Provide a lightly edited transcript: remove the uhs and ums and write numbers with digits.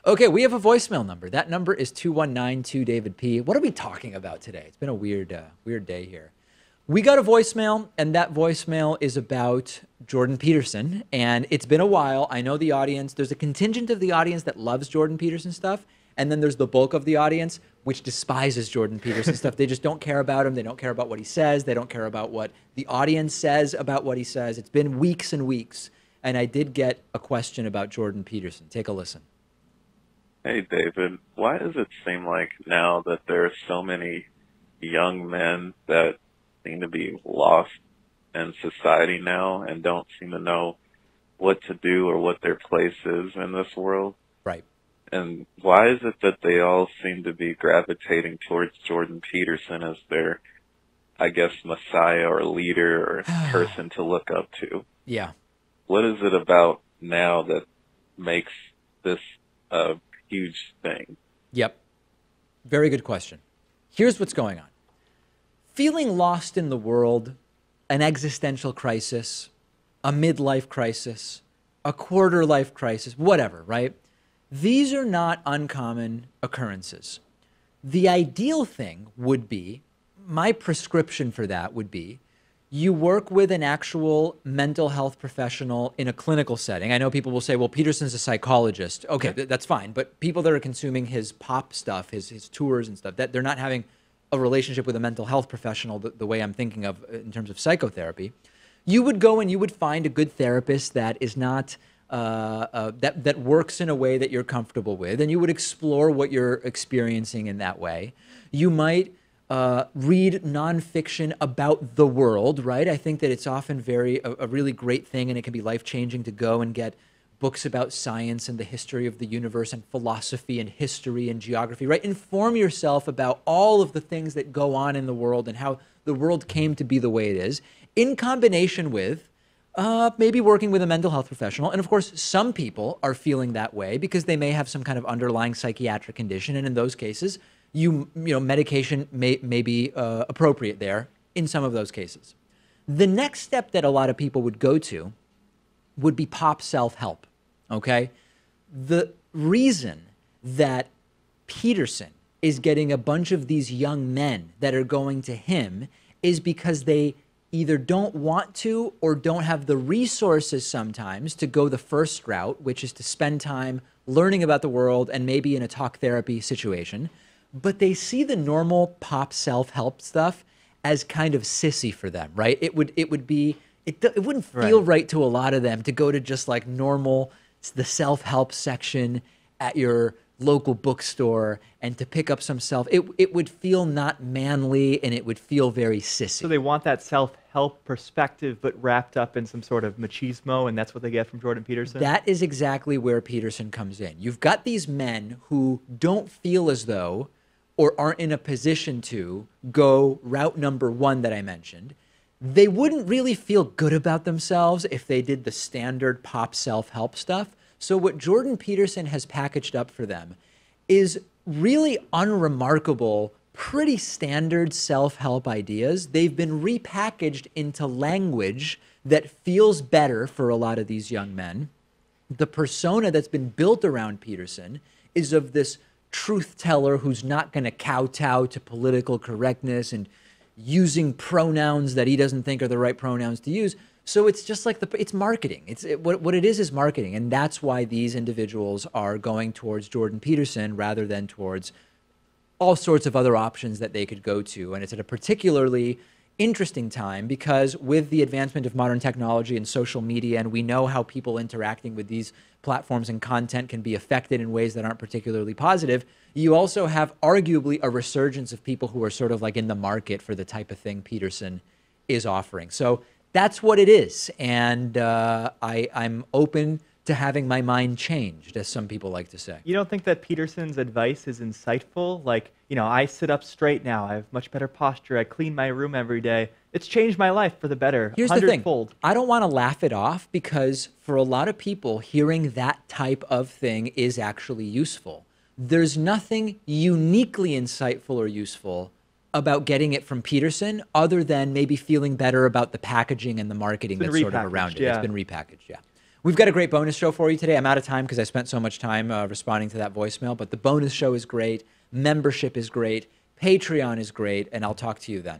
Okay, we have a voicemail number. That number is 219-2-David-P. What are we talking about today? It's been a weird day here. We got a voicemail, and that voicemail is about Jordan Peterson. And it's been a while. I know the audience, there's a contingent of the audience that loves Jordan Peterson stuff. And then there's the bulk of the audience which despises Jordan Peterson stuff. They just don't care about him. They don't care about what he says. They don't care about what the audience says about what he says. It's been weeks and weeks. And I did get a question about Jordan Peterson. Take a listen. Hey, David, why does it seem like now that there are so many young men that seem to be lost in society now and don't seem to know what to do or what their place is in this world? Right. And why is it that they all seem to be gravitating towards Jordan Peterson as their, I guess, messiah or leader or person to look up to? Yeah. What is it about now that makes this a huge thing? Yep. Very good question. Here's what's going on. Feeling lost in the world, an existential crisis, a midlife crisis, a quarter life crisis, whatever, right? These are not uncommon occurrences. The ideal thing would be, my prescription for that would be, you work with an actual mental health professional in a clinical setting. I know people will say, well, Peterson's a psychologist. Okay, that's fine. But people that are consuming his pop stuff, his tours and stuff, that they're not having a relationship with a mental health professional the way I'm thinking of in terms of psychotherapy. You would go and you would find a good therapist that is not, that works in a way that you're comfortable with, and you would explore what you're experiencing in that way. You might read nonfiction about the world, right? I think that it's often a really great thing, and it can be life-changing to go and get books about science and the history of the universe and philosophy and history and geography, right? Inform yourself about all of the things that go on in the world and how the world came to be the way it is, in combination with maybe working with a mental health professional. And of course, some people are feeling that way because they may have some kind of underlying psychiatric condition. And in those cases, medication may be appropriate there in some of those cases. The next step that a lot of people would go to would be pop self-help, okay? The reason that Peterson is getting a bunch of these young men that are going to him is because they either don't want to or don't have the resources sometimes to go the first route, which is to spend time learning about the world and maybe in a talk therapy situation. But they see the normal pop self-help stuff as kind of sissy for them, right? It wouldn't feel right to a lot of them to go to just like normal, the self-help section at your local bookstore and to pick up some it would feel not manly, and it would feel very sissy. So they want that self-help perspective, but wrapped up in some sort of machismo, and that's what they get from Jordan Peterson? That is exactly where Peterson comes in. You've got these men who don't feel as though, or aren't in a position to, go route number one that I mentioned. They wouldn't really feel good about themselves if they did the standard pop self-help stuff. So what Jordan Peterson has packaged up for them is really unremarkable, pretty standard self-help ideas. They've been repackaged into language that feels better for a lot of these young men. The persona that's been built around Peterson is of this truth teller who's not going to kowtow to political correctness and using pronouns that he doesn't think are the right pronouns to use. So it's just like it's marketing. What it is marketing. And that's why these individuals are going towards Jordan Peterson rather than towards all sorts of other options that they could go to. And it's at a particularly interesting time because with the advancement of modern technology and social media, and we know how people interacting with these platforms and content can be affected in ways that aren't particularly positive, you also have arguably a resurgence of people who are sort of like in the market for the type of thing Peterson is offering. So that's what it is. And I'm open to having my mind changed, as some people like to say. You don't think that Peterson's advice is insightful? Like, I sit up straight now. I have much better posture. I clean my room every day. It's changed my life for the better. Here's the thing. Hundredfold. I don't want to laugh it off because for a lot of people, hearing that type of thing is actually useful. There's nothing uniquely insightful or useful about getting it from Peterson other than maybe feeling better about the packaging and the marketing that's sort of around it. Yeah. It's been repackaged, yeah. We've got a great bonus show for you today. I'm out of time because I spent so much time responding to that voicemail, but the bonus show is great. Membership is great. Patreon is great, and I'll talk to you then.